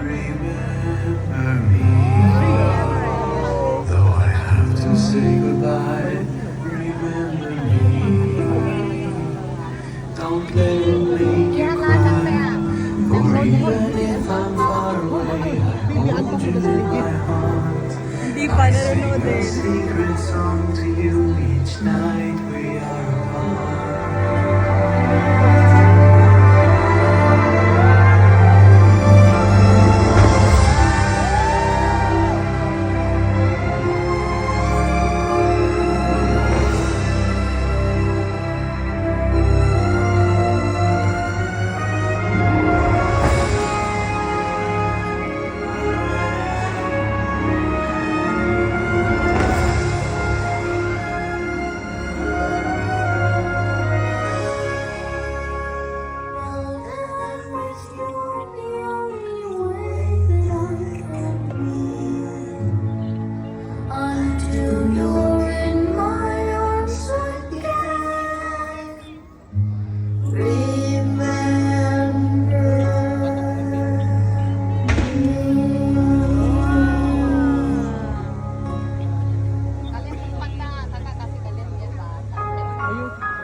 remember me. Though I have to say goodbye, remember me. Don't let it make you cry. For even if I'm far away, I hold you in my heart. I sing a secret song to you each night we are apart.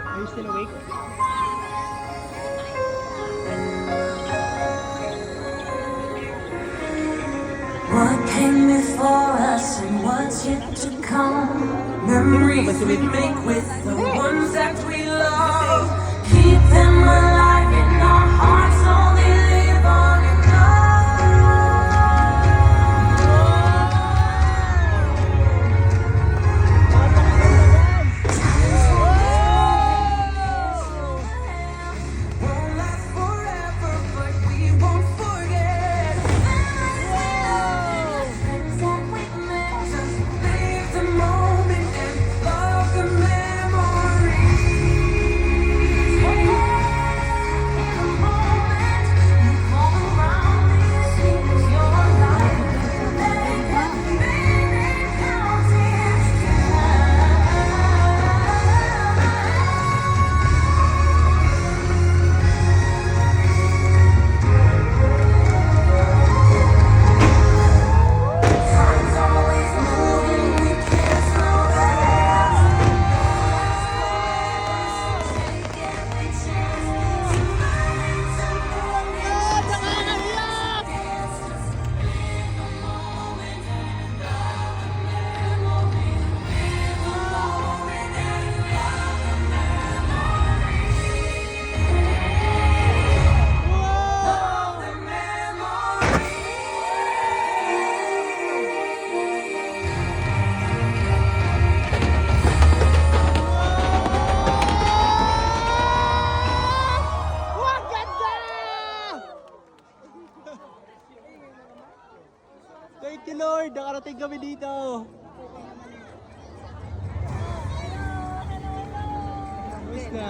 Are you still awake? What came before us and what's yet to come? Memories we make with the ones that we love. Keep them alive in our hearts, so they live on in won't last forever, but we won't forget. Friends that we met, just live the moment and love the memories. In a moment, you come around and it seems your life. Let it get minute counting time's always moving, we can't slow down. Take every chance to run into moments. Dance, just live the moment and love the memory. Live the moment and love the memory. Love the memory. Wag ganda! Thank you Lord, nakarating kami dito. Kamusta?